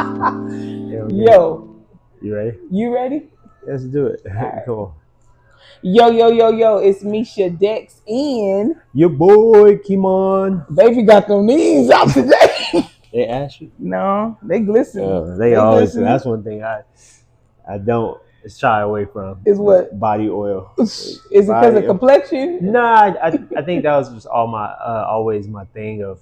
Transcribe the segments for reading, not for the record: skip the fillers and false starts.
Yo, You ready? you ready? Let's do it. Right. Cool. Yo, it's Misha Dex and Your boy, Keymon. baby got them knees out today. They ask you? No, they glisten. They They always. glisten. That's one thing I don't shy away from. Is what? Body oil. Is it because of complexion? No, I think that was just always my thing of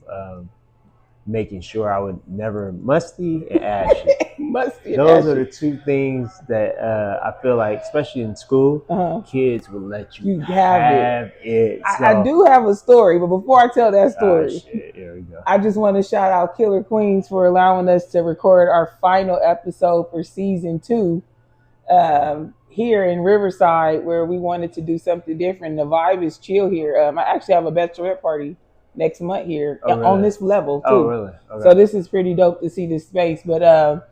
making sure I would never musty and ashy. Musty. Those are the two things that I feel like, especially in school, kids will let you have it. So. I do have a story, but before I tell that story, here we go. I just want to shout out Killer Queens for allowing us to record our final episode for season 2 here in Riverside, where we wanted to do something different. The vibe is chill here. I actually have a bachelorette party next month here on this level too. Oh, really? Okay. So this is pretty dope to see this space. But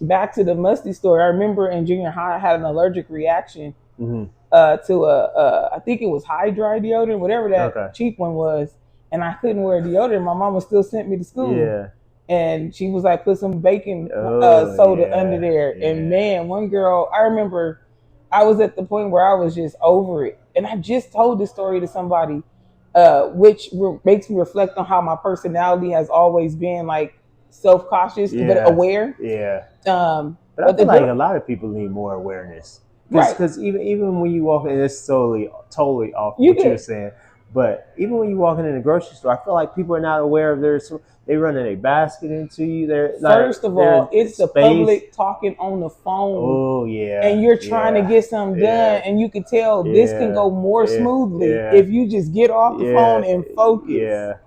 back to the musty story. I remember in junior high, I had an allergic reaction to I think it was Hydra deodorant, whatever that cheap one was, and I couldn't wear deodorant. My mama still sent me to school. Yeah. And she was like, put some baking soda under there. Yeah. And man, one girl, I remember I was at the point where I was just over it. And I just told this story to somebody, which makes me reflect on how my personality has always been like self-cautious, but aware. Yeah. But I feel like a lot of people need more awareness. Because even when you walk in, it's totally off what you're saying. But even when you walk in the grocery store, I feel like people are not aware of they running a basket into you. First of all, it's the public talking on the phone. Oh yeah. And you're trying to get something done, and you can tell this can go more smoothly if you just get off the phone and focus. Yeah.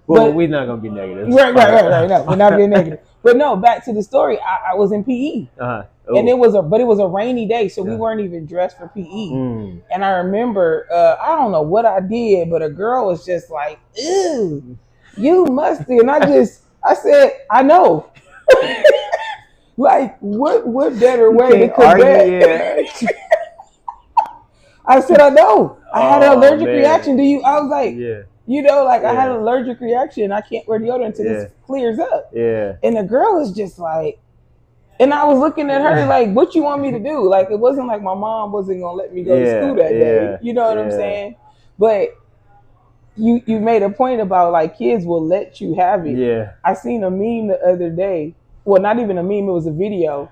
Well, we're not gonna be negative. Right. No, we're not being negative. But no, back to the story. I was in PE, and it was a rainy day, so we weren't even dressed for PE. And I remember, I don't know what I did, but a girl was just like, "Ew, you musty," and I said, "I know." Like, what better way to convey? I said, "I know. I had an allergic reaction to you." I was like, I had an allergic reaction. I can't wear deodorant until this clears up. Yeah. And the girl was just like, and I was looking at her like, what you want me to do? Like, it wasn't like my mom wasn't going to let me go to school that day. You know what I'm saying? But you made a point about like kids will let you have it. Yeah. I seen a meme the other day. Well, not even a meme. It was a video.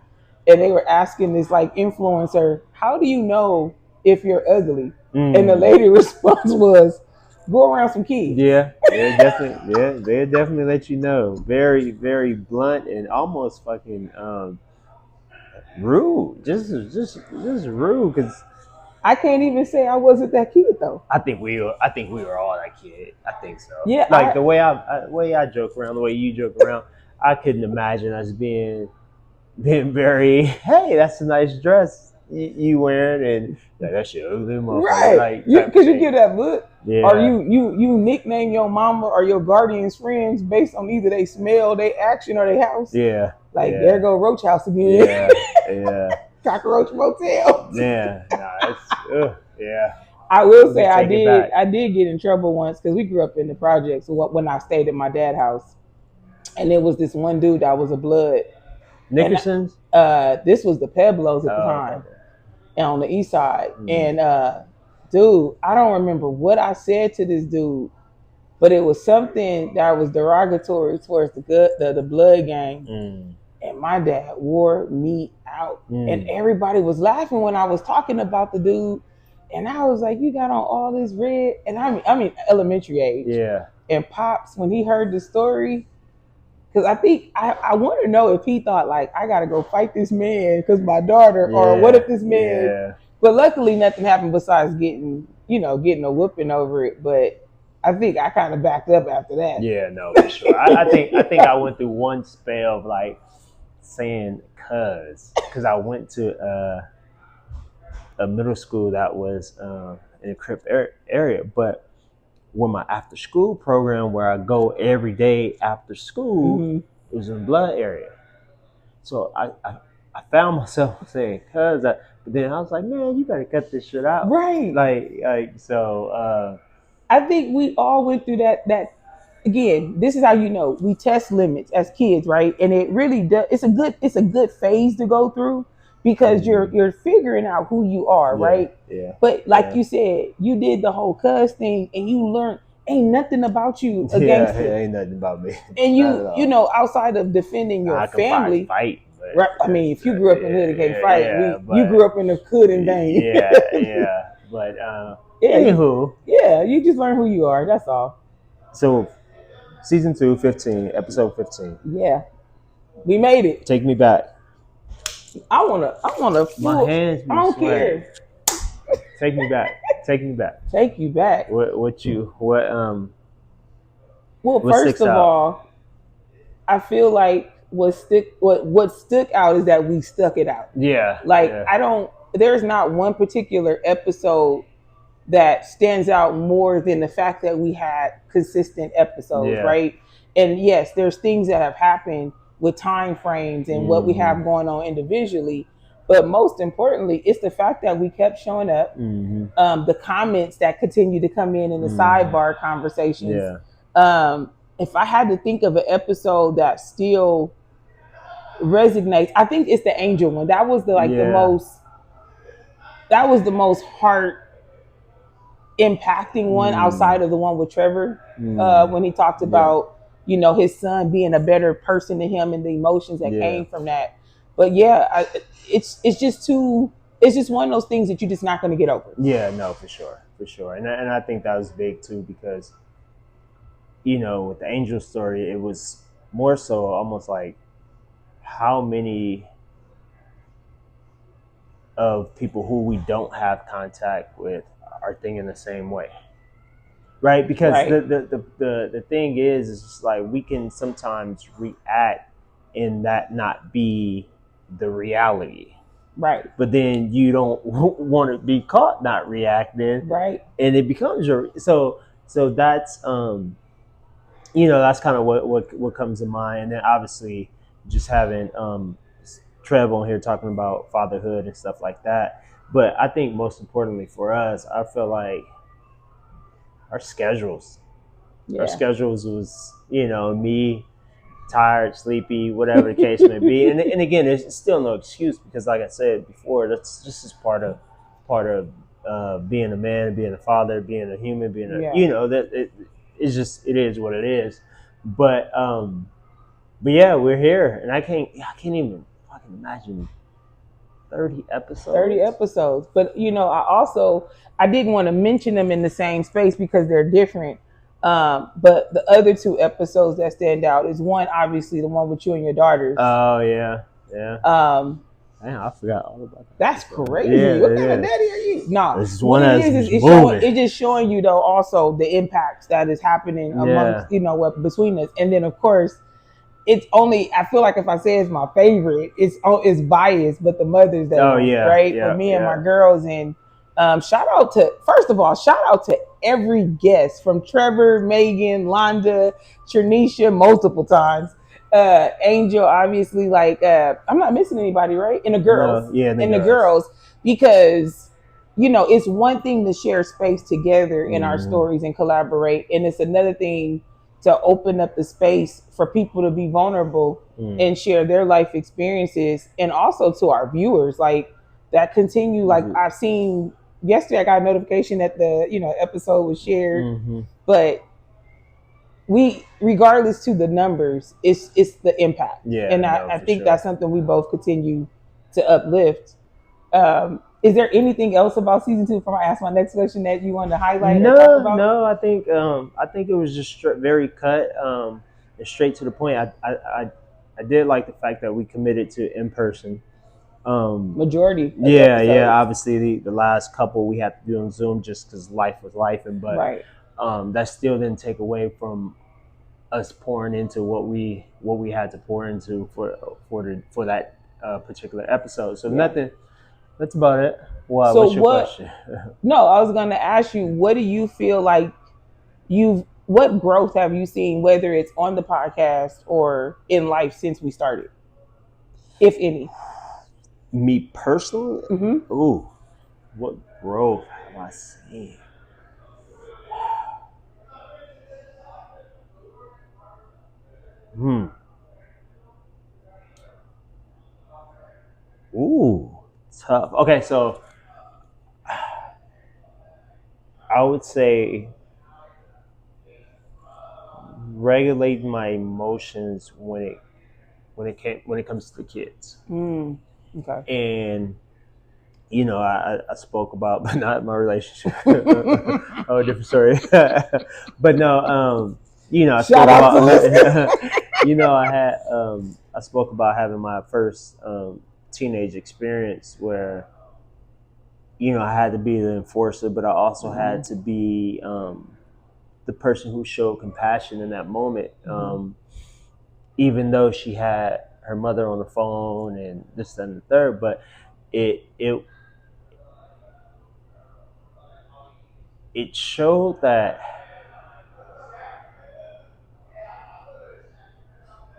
And they were asking this like influencer, how do you know if you're ugly? And the lady response was, go around some kids. Yeah, they definitely let you know. Very, very blunt and almost fucking rude. Just rude. Because I can't even say I wasn't that kid though. I think we were all that kid. I think so. Yeah. Like the way I joke around, the way you joke around, I couldn't imagine us being very. Hey, that's a nice dress you wearing, and like, that shit ugly, motherfucker. Right? Because you give that look. Yeah. Or you nickname your mama or your guardian's friends based on either they smell, they action, or they house. Yeah. Like there go Roach House again. Yeah. Yeah. Cockroach Motel. Yeah. Nah, yeah. I will say I did get in trouble once because we grew up in the projects when I stayed at my dad's house, and there was this one dude that was a blood. Nickerson's? This was the Pueblos at the time, and on the east side. And dude, I don't remember what I said to this dude, but it was something that was derogatory towards the blood gang. And my dad wore me out, and everybody was laughing when I was talking about the dude. And I was like, "You got on all this red," and I mean elementary age. Yeah. And Pops, when he heard the story. Because I think I want to know if he thought like I gotta go fight this man because my daughter, or what if this man? Yeah. But luckily nothing happened besides getting a whooping over it. But I think I kind of backed up after that. Yeah, no, for sure. I think I went through one spell of like saying because I went to a middle school that was in a Crip area, but. With my after school program where I go every day after school, it was in the blood area. So I found myself saying cuz, but then I was like, man, you better cut this shit out. Right. Like so I think we all went through that again, this is how you know we test limits as kids, right? And it really does. It's a good phase to go through because you're figuring out who you are, right? Yeah. But like you said, you did the whole cuz thing, and you learned ain't nothing about you a gangster. Ain't nothing about me. And you know, outside of defending your family, fight. right? I mean, if you grew up in the hood and can't fight, you grew up in the hood in vain. Yeah. But anywho, you just learn who you are. That's all. So, season 2, 15, episode 15. Yeah, we made it. Take me back. I wanna. My hands be I don't sweating. care. Take me back. Take me back. Take you back. Well, first of all, I feel like what stuck out is that we stuck it out. Yeah. Like there's not one particular episode that stands out more than the fact that we had consistent episodes, right? And yes, there's things that have happened with time frames and what we have going on individually. But most importantly, it's the fact that we kept showing up, the comments that continue to come in the sidebar conversations. If I had to think of an episode that still resonates, I think it's the Angel one. That was the most heart impacting one outside of the one with Trevor, when he talked about his son being a better person than him and the emotions that came from that. But it's just one of those things that you're just not going to get over. Yeah, no, for sure, and I think that was big too because with the Angel story, it was more so almost like how many of people who we don't have contact with are thinking the same way, right? Because the thing is just like we can sometimes react and that not be the reality, right? But then you don't want to be caught not reacting, right? And it becomes your so that's that's kind of what comes to mind. And then obviously just having Trev on here talking about fatherhood and stuff like that. But I think most importantly for us, I feel like our schedules was, me tired, sleepy, whatever the case may be. And again, it's still no excuse because like I said before, that's just as part of being a man, being a father, being a human, being that it is what it is. But yeah, we're here, and I can't even fucking imagine 30 episodes. But I didn't want to mention them in the same space because they're different. But the other 2 episodes that stand out is one, obviously the one with you and your daughters. Oh yeah. Man, I forgot all about that. That's crazy. Yeah, what kind of daddy are you? Nah, this is one it's just showing you though also the impacts that is happening amongst between us. And then of course it's only, I feel like if I say it's my favorite, it's biased, but the Mother's Day right? For me and my girls. And shout out to every guest from Trevor, Megan, Londa, Trinisha, multiple times. Angel, obviously, I'm not missing anybody, right? And the girls. The girls, because it's one thing to share space together in our stories and collaborate, and it's another thing to open up the space for people to be vulnerable and share their life experiences, and also to our viewers that continue. Like I've seen yesterday, I got a notification that the episode was shared, but we, regardless to the numbers, it's the impact. And I think that's something we both continue to uplift. Is there anything else about season 2 before I ask my next question that you wanted to highlight or talk about? No, I think it was just very cut and straight to the point. I did like the fact that we committed to in person. Majority. Obviously the last couple we had to do on Zoom just because life was life, but that still didn't take away from us pouring into what we had to pour into for that particular episode. So nothing. That's about it. Wow. So what's your question? No, I was going to ask you, what do you feel like what growth have you seen, whether it's on the podcast or in life since we started, if any? Me personally? Ooh, what growth have I seen? Ooh, tough. Okay, so I would say regulate my emotions when it comes to the kids. Okay. And I spoke about, but not my relationship. Oh, different story. But no, I spoke Shout out to about. listening. I spoke about having my first teenage experience where I had to be the enforcer, but I also had to be the person who showed compassion in that moment. Even though she had her mother on the phone and this and the third, but it showed that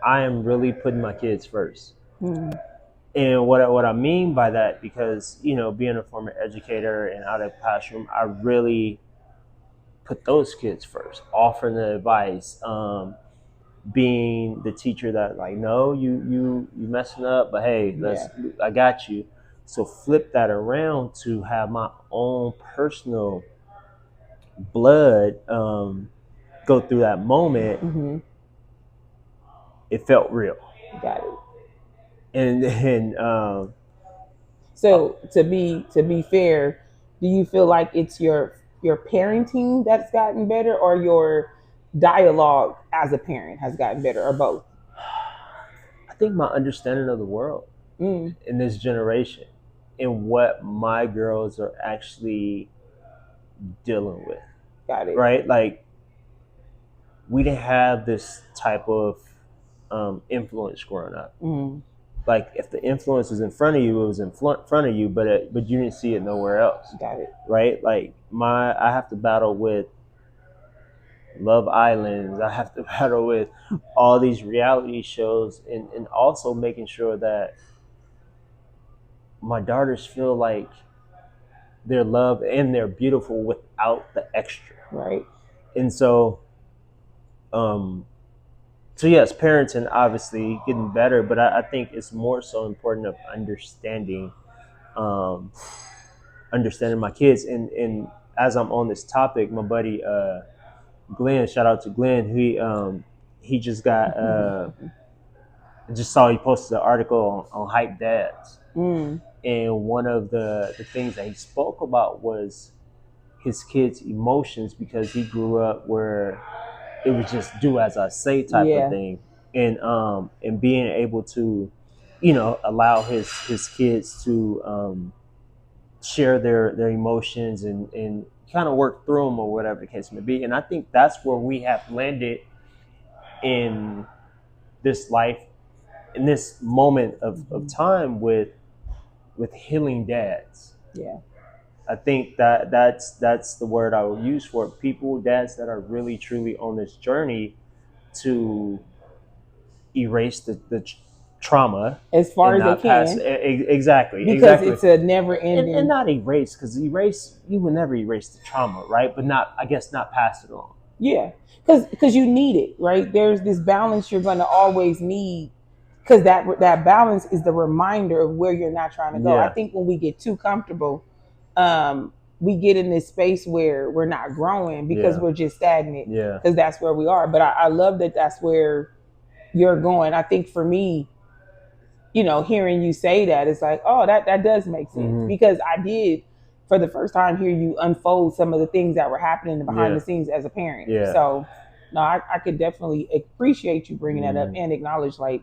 I am really putting my kids first. And what I mean by that, because being a former educator and out of the classroom, I really put those kids first, offering the advice, being the teacher that like, no, you messing up, but hey, I got you. So flip that around to have my own personal blood go through that moment. It felt real. Got it. And so to be fair, do you feel like it's your parenting that's gotten better, or your dialogue as a parent has gotten better, or both? I think my understanding of the world in this generation and what my girls are actually dealing with. Got it. Right? Like, we didn't have this type of influence growing up. Like, if the influence was in front of you, it was in front of you, but you didn't see it nowhere else. Got it. Right? Like, I have to battle with Love Islands. I have to battle with all these reality shows, and also making sure that my daughters feel like they're loved and they're beautiful without the extra. Right. And so yes, parenting obviously getting better, but I think it's more so important of understanding my kids. And as I'm on this topic, my buddy Glenn, shout out to Glenn, he just got just saw he posted an article on Hype Dads. And one of the things that he spoke about was his kids' emotions, because he grew up where it was just do as I say type of thing. And being able to, allow his kids to share their emotions and kind of work through them, or whatever the case may be. And I think that's where we have landed in this life, in this moment of time with healing dads. Yeah. I think that's the word I would use for it. People, dads that are really truly on this journey to erase the trauma as far as they can. Exactly. Because it's a never ending. And not erase, because you will never erase the trauma, right? But not pass it on. Yeah, because you need it, right? There's this balance you're going to always need, because that balance is the reminder of where you're not trying to go. I think when we get too comfortable, we get in this space where we're not growing because we're just stagnant. Because that's where we are. But I love that that's where you're going. I think for me, hearing you say that, it's like, oh, that does make sense. Because I did, for the first time, hear you unfold some of the things that were happening behind the scenes as a parent. So, no, I could definitely appreciate you bringing that up and acknowledge, like,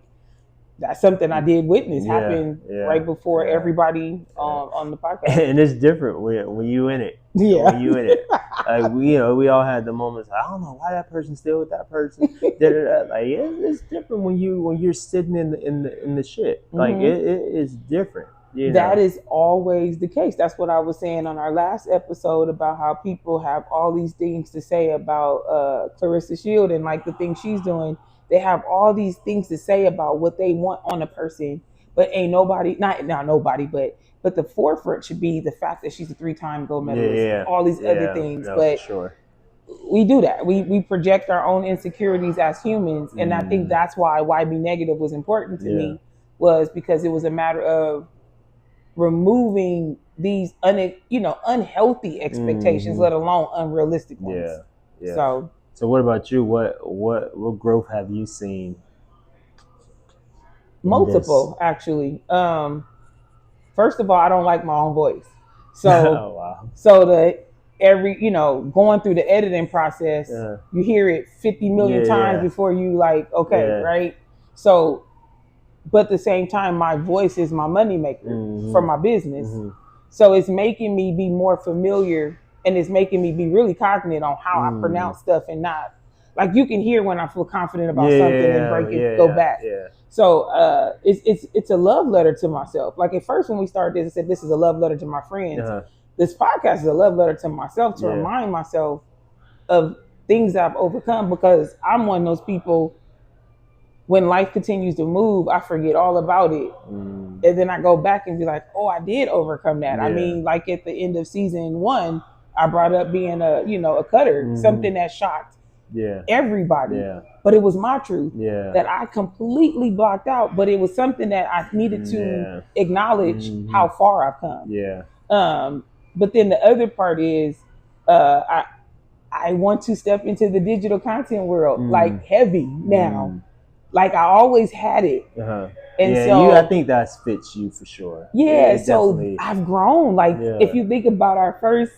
that's something I did witness happen right before everybody on the podcast. And it's different when you in it. When you in it. Like, we all had the moments, I don't know why that person's still with that person. Like, it's different when you're sitting in the shit. Like, it is different. That is always the case. That's what I was saying on our last episode about how people have all these things to say about Clarissa Shield and like the things she's doing. They have all these things to say about what they want on a person, but ain't nobody, not nobody, but the forefront should be the fact that she's a 3-time gold medalist, all these other things. But we do that. We project our own insecurities as humans. And I think that's why YB Negative was important to me, was because it was a matter of removing these unhealthy expectations, let alone unrealistic ones. Yeah. So what about you? What growth have you seen? Multiple, actually. First of all, I don't like my own voice. So oh, wow. So going through the editing process, you hear it 50 million times before you like, okay, right? So, but at the same time, my voice is my moneymaker for my business. So it's making me be more familiar, and it's making me be really cognizant on how I pronounce stuff, and not like you can hear when I feel confident about something and break it, go back. So it's a love letter to myself. Like at first when we started this, I said this is a love letter to my friends. This podcast is a love letter to myself, to remind myself of things I've overcome, because I'm one of those people, when life continues to move, I forget all about it. And then I go back and be like, oh, I did overcome that. I mean, like at the end of season 1, I brought up being a cutter, something that shocked everybody. But it was my truth that I completely blocked out. But it was something that I needed to acknowledge how far I've come. But then the other part is I want to step into the digital content world like heavy now. Like I always had it. And so I think that fits you for sure. So definitely. I've grown. Like if you think about our first,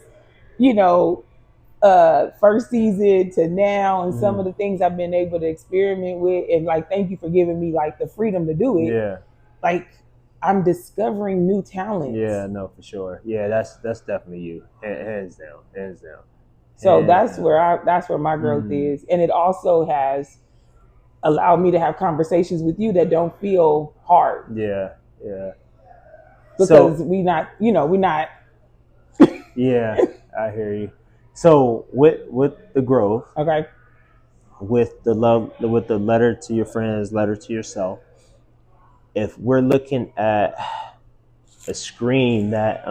first season to now, and some of the things I've been able to experiment with, and like thank you for giving me like the freedom to do it. Like I'm discovering new talents. No, for sure. That's definitely you. Hands down. So that's where my growth is. And it also has allowed me to have conversations with you that don't feel hard. Because we're not I hear you. So with the growth, okay, with the love, with the letter to your friends, letter to yourself, if we're looking at a screen that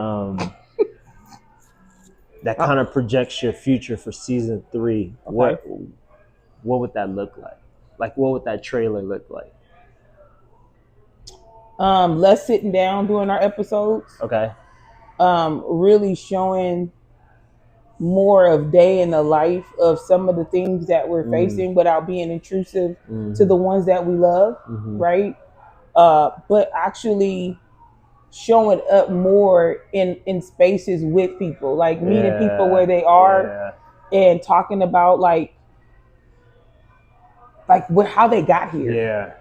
that kind of projects your future for season 3, what would that look like? Like, what would that trailer look like? Less sitting down during our episodes. Okay. Really showing more of day in the life of some of the things that we're facing without being intrusive to the ones that we love, right? But actually showing up more in spaces with people, like meeting people where they are and talking about like how they got here.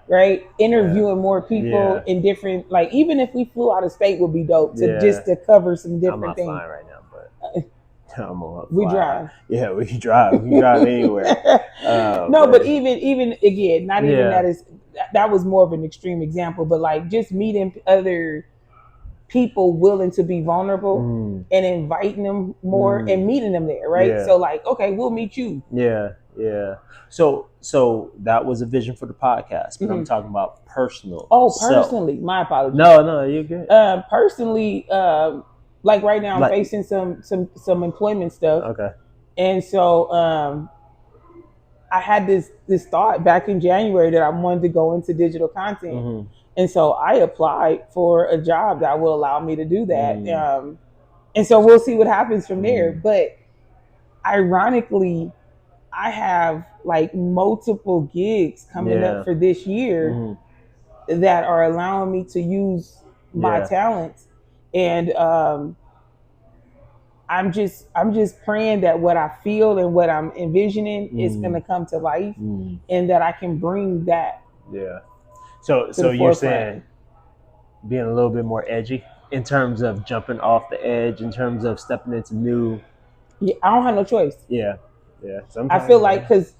Right? Interviewing more people in different, like even if we flew out of state would be dope to cover some different things. I'm not flying right now, but we drive. Yeah, we can drive. We can drive anywhere. But even again, not even that was more of an extreme example, but like just meeting other people willing to be vulnerable and inviting them more and meeting them there, right? So like, okay, we'll meet you. So that was a vision for the podcast, but I'm talking about personal. Personally, my apologies. No, you're good. Personally, like right now I'm facing some employment stuff. Okay. And so I had this thought back in January that I wanted to go into digital content. And so I applied for a job that will allow me to do that. And so we'll see what happens from there. But ironically, I have like multiple gigs coming up for this year that are allowing me to use my talents. And I'm just praying that what I feel and what I'm envisioning is going to come to life, and that I can bring that. So you're saying being a little bit more edgy in terms of jumping off the edge, in terms of stepping into new. Yeah, I don't have no choice. Sometimes I feel like, because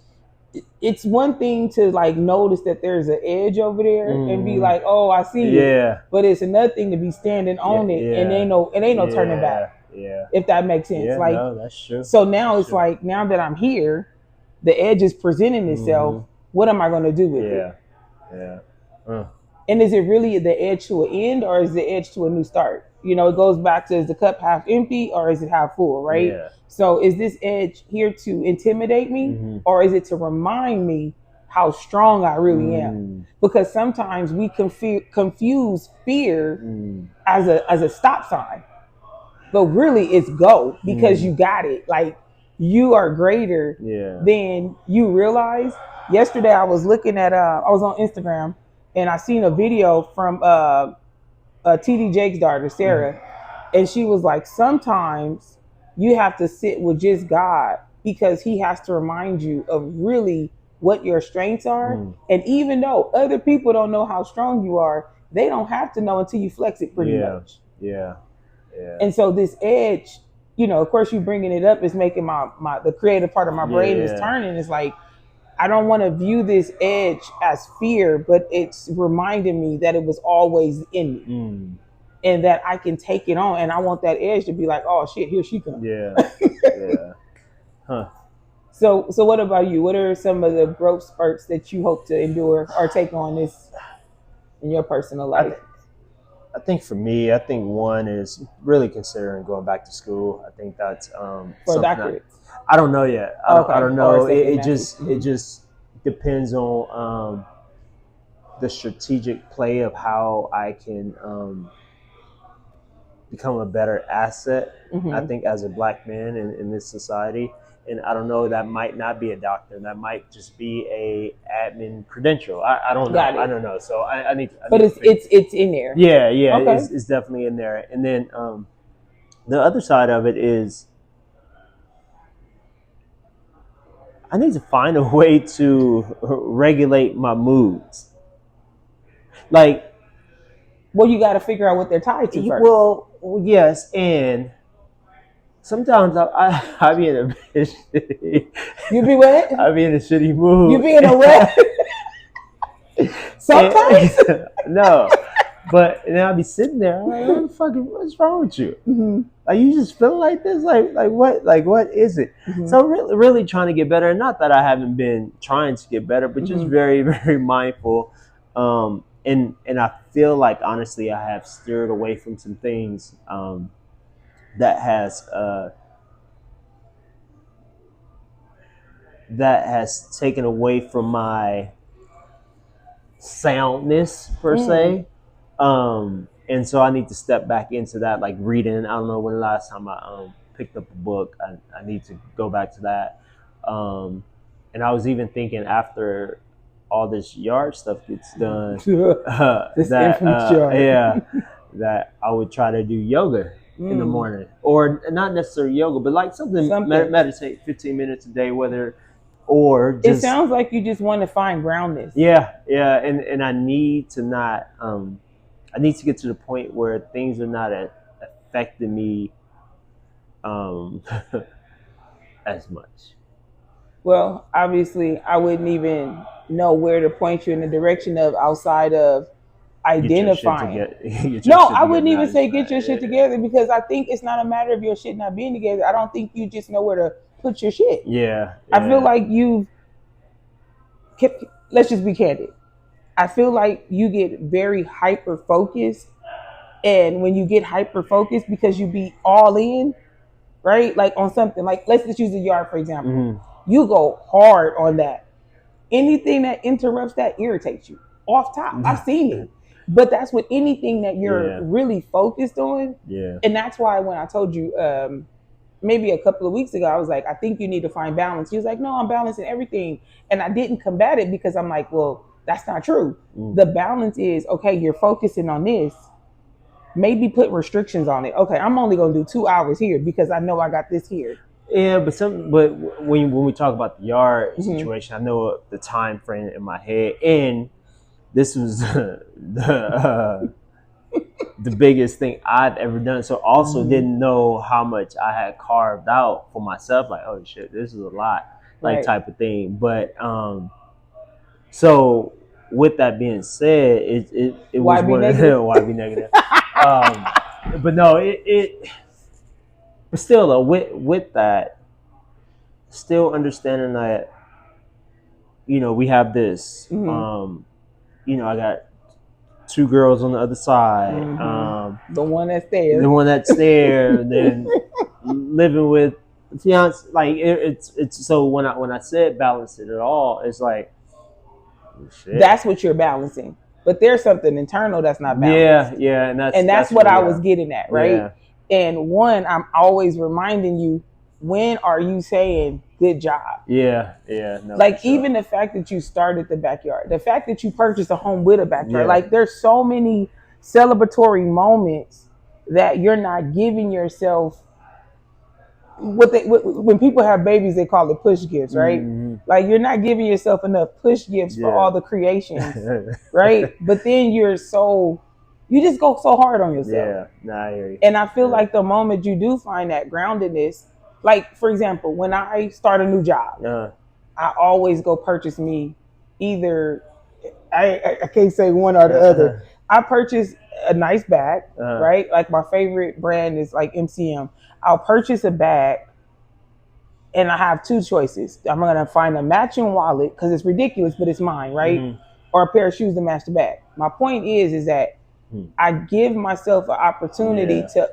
it's one thing to like notice that there's an edge over there and be like, oh, I see it. But it's another thing to be standing on it and ain't no turning back. If that makes sense. No, that's true. So now it's like, now that I'm here, the edge is presenting itself. What am I going to do with it? And is it really the edge to an end, or is the edge to a new start? It goes back to, is the cup half empty or is it half full, right? So is this edge here to intimidate me, or is it to remind me how strong I really am. Because sometimes we confuse fear as a stop sign. But really it's go, because you got it. Like, you are greater than you realize. Yesterday I was looking at I was on Instagram and I seen a video from TD Jake's daughter, Sarah, and she was like, sometimes you have to sit with just God, because he has to remind you of really what your strengths are. And even though other people don't know how strong you are, they don't have to know until you flex it pretty much. Yeah. And so this edge, of course, you bringing it up is making my the creative part of my brain is turning. It's like, I don't want to view this edge as fear, but it's reminding me that it was always in me. And that I can take it on. And I want that edge to be like, oh shit, here she comes. So what about you? What are some of the growth spurts that you hope to endure or take on this in your personal life? I think for me, one is really considering going back to school. I think that's for a doctorate. I don't know yet. I don't know. It just depends on the strategic play of how I can become a better asset. I think as a Black man in this society. And I don't know, that might not be a doctor. That might just be a admin credential. I don't know. I don't know. So I need. But it's in there. Yeah. Okay. It's definitely in there. And then the other side of it is, I need to find a way to regulate my moods. Like, well, you got to figure out what they're tied to first. Well, yes, and sometimes I be in a shitty. You be what? I be in a shitty mood. You be in a what? Sometimes. No, but then I'll be sitting there. I'm like, what's wrong with you? Like, you just feeling like this? Like what is it? So I'm really trying to get better. And not that I haven't been trying to get better, but just very, very mindful. And I feel like, honestly, I have steered away from some things that has taken away from my soundness per se. And so I need to step back into that, like reading. I don't know when the last time I picked up a book. I need to go back to that. And I was even thinking, after all this yard stuff gets done, that I would try to do yoga in the morning, or not necessarily yoga, but like something. Meditate 15 minutes a day, or just, it sounds like you just want to find groundness. Yeah, and I need to not. I need to get to the point where things are not affecting me as much. Well, obviously, I wouldn't even know where to point you in the direction of, outside of identifying. I wouldn't even say get your shit together, because I think it's not a matter of your shit not being together. I don't think you just know where to put your shit. Yeah. I feel like let's just be candid. I feel like you get very hyper focused, and when you get hyper focused, because you be all in, right? Like on something, like let's just use the yard for example. You go hard on that. Anything that interrupts that irritates you off top. I've seen it. But that's with anything that you're really focused on. Yeah. And that's why when I told you maybe a couple of weeks ago, I was like, I think you need to find balance. He was like, no, I'm balancing everything. And I didn't combat it, because I'm like, well, that's not true. The balance is, okay, you're focusing on this. Maybe put restrictions on it. Okay, I'm only going to do 2 hours here because I know I got this here. Yeah, but when we talk about the yard situation, I know the time frame in my head, and this was the biggest thing I'd ever done. So also didn't know how much I had carved out for myself. Like, oh shit, this is a lot, like type of thing. But so with that being said, it was one of them. Why be negative? But no, but still, with that, still understanding that, we have this. I got 2 girls on the other side. The one that's there. The one that's there. Then living with fiance. Like it's so when I said balance it at all, it's like Shit. That's what you're balancing. But there's something internal that's not balanced. Yeah, and that's what I was getting at, right? Yeah. And one, I'm always reminding you, when are you saying good job? Yeah. No, like even the fact that you started the backyard, the fact that you purchased a home with a backyard, like there's so many celebratory moments that you're not giving yourself. When people have babies, they call it push gifts, right? Mm-hmm. Like you're not giving yourself enough push gifts for all the creations, right? But then you just go so hard on yourself. Yeah, I hear you. And I feel like the moment you do find that groundedness, like for example, when I start a new job, I always go purchase me either. I can't say one or the other. I purchase a nice bag, right? Like my favorite brand is like MCM. I'll purchase a bag, and I have two choices. I'm gonna find a matching wallet because it's ridiculous, but it's mine, right? Mm-hmm. Or a pair of shoes to match the bag. My point is that I give myself an opportunity to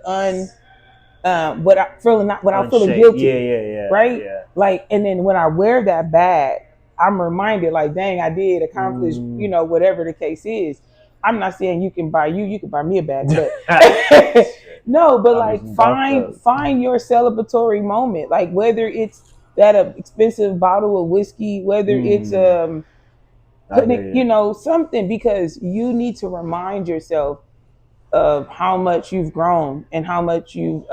without feeling guilty. Yeah. Right? Yeah. Like, and then when I wear that bag, I'm reminded, like, dang, I did accomplish, whatever the case is. I'm not saying you can buy me a bag, but no, but like find your celebratory moment. Like whether it's that expensive bottle of whiskey, whether it's putting it, something, because you need to remind yourself of how much you've grown and how much you've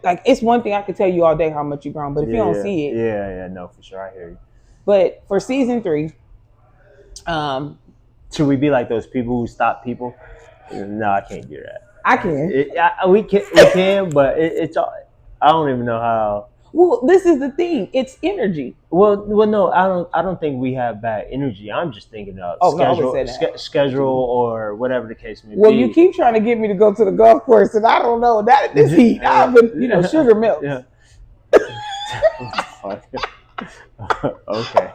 like, it's one thing I could tell you all day how much you've grown, but if you don't see it. Yeah, no, for sure, I hear you. But for season 3, should we be like those people who stop people? No, I can't do that. I can. We can, but it's I don't even know how. Well, this is the thing. It's energy. Well, no, I don't think we have bad energy. I'm just thinking of schedule or whatever the case may be. Well, you keep trying to get me to go to the golf course, and I don't know that this heat. I've been, sugar milk. Yeah. Okay.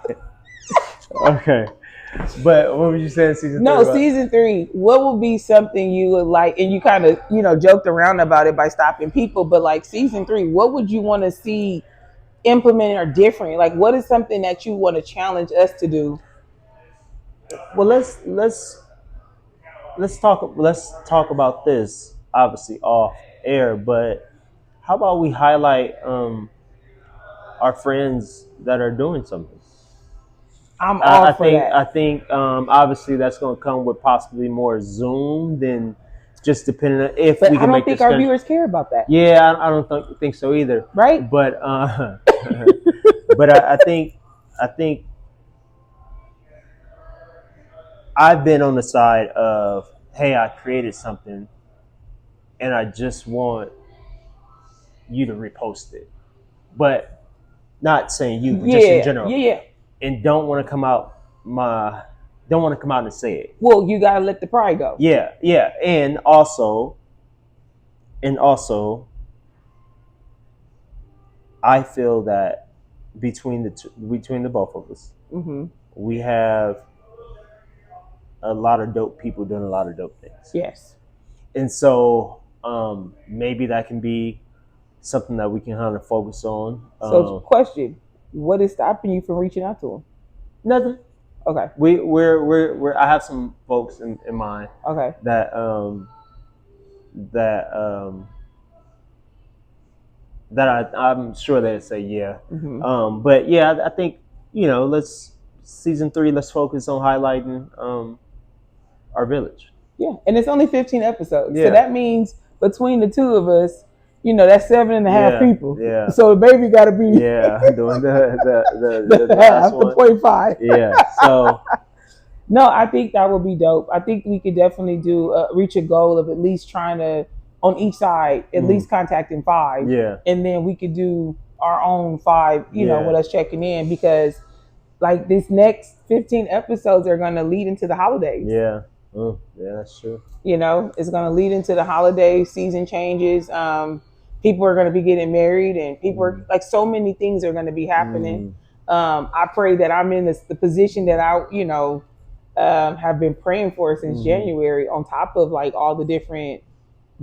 But what were you saying, season 3? No, season 3. What would be something you would like? And you kind of, joked around about it by stopping people. But like season 3, what would you want to see implemented or different? Like, what is something that you want to challenge us to do? Well, let's talk about this, obviously off air. But how about we highlight our friends that are doing something? I'm all for that. I think obviously that's going to come with possibly more Zoom than just depending on if we can make this. But I don't think our viewers care about that. Yeah, I don't think so either. Right. But but I think I've been on the side of, hey, I created something, and I just want you to repost it, but not saying you, just in general. Yeah. And don't want to come out and say it. Well, you gotta let the pride go. Yeah, and also, I feel that between the both of us, we have a lot of dope people doing a lot of dope things. Yes. And so maybe that can be something that we can kind of focus on. So, question. What is stopping you from reaching out to them? Nothing. Okay. We're I have some folks in mind. Okay. That I'm sure they'd say yeah. Mm-hmm. But yeah, I think season 3. Let's focus on highlighting our village. Yeah, and it's only 15 episodes, so that means between the two of us, that's 7.5 people. Yeah. So the baby got to be doing the half, the 0.5. Yeah. So no, I think that would be dope. I think we could definitely reach a goal of at least trying to, on each side, at least contacting 5. Yeah. And then we could do our own 5, with us checking in, because like this next 15 episodes are going to lead into the holidays. Yeah. Yeah, that's true. It's going to lead into the holiday season changes. People are going to be getting married, and people are like, so many things are going to be happening. I pray that I'm in the position that I, have been praying for since January, on top of like all the different,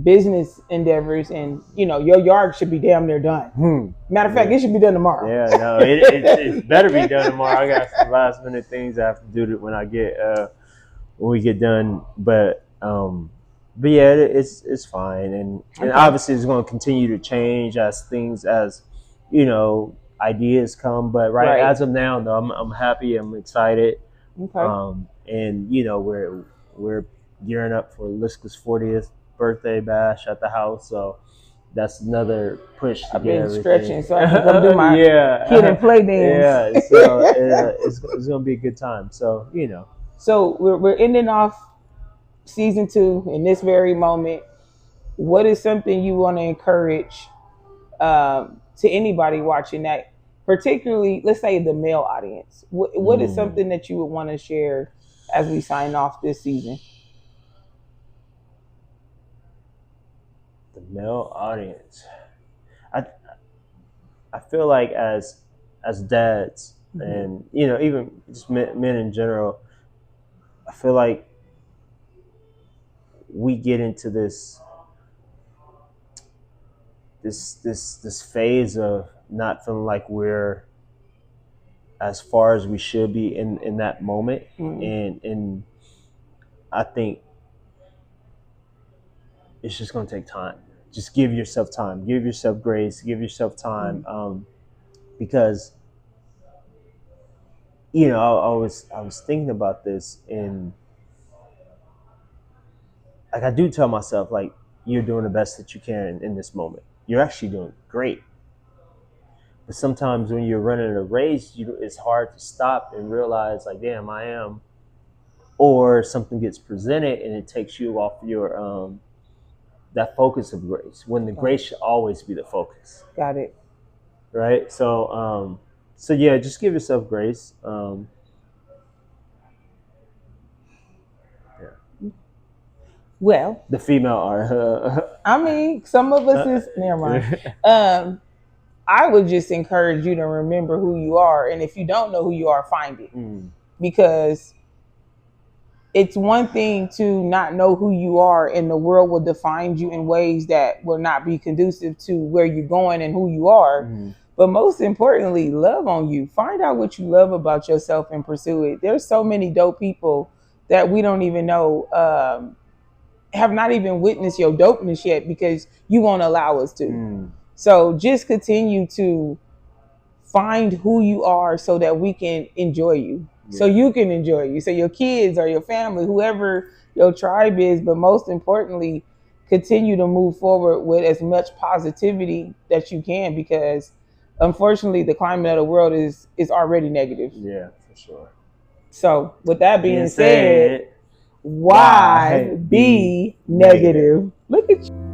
business endeavors, and your yard should be damn near done. Matter of fact, it should be done tomorrow. Yeah, no, it better be done tomorrow. I got some last minute things I have to do when we get done. But yeah, it's fine, and obviously it's going to continue to change as ideas come. But right as of now, though, I'm happy. I'm excited. Okay. And we're gearing up for Liska's 40th birthday bash at the house, so that's another push to I've get been everything. stretching, so I can come do my kid and play dance. Yeah, so it's gonna be a good time. So So we're ending off season 2 in this very moment. What is something you want to encourage to anybody watching that, particularly, let's say, the male audience? What is something that you would want to share as we sign off this season? The male audience, I feel like as dads, and even just men in general, I feel like we get into this phase of not feeling like we're as far as we should be in that moment. And I think it's just going to take time. Just give yourself time, give yourself grace, give yourself time. Because I was thinking about this, and like I do tell myself, like, you're doing the best that you can in this moment. You're actually doing great. But sometimes when you're running a race, it's hard to stop and realize, like, damn, I am. Or something gets presented and it takes you off your that focus of grace, when the grace should always be the focus. Got it. Right? So yeah, just give yourself grace. Well, the female are. I mean, some of us is never mind. I would just encourage you to remember who you are, and if you don't know who you are, find it. Because it's one thing to not know who you are, and the world will define you in ways that will not be conducive to where you're going and who you are. But most importantly, love on you. Find out what you love about yourself and pursue it. There's so many dope people that we don't even know have not even witnessed your dopeness yet, because you won't allow us to. So just continue to find who you are so that we can enjoy you. So you can enjoy you. So your kids or your family, whoever your tribe is, but most importantly, continue to move forward with as much positivity that you can, because unfortunately the climate of the world is already negative. Yeah, for sure. So with that being said, why be negative? Look at you.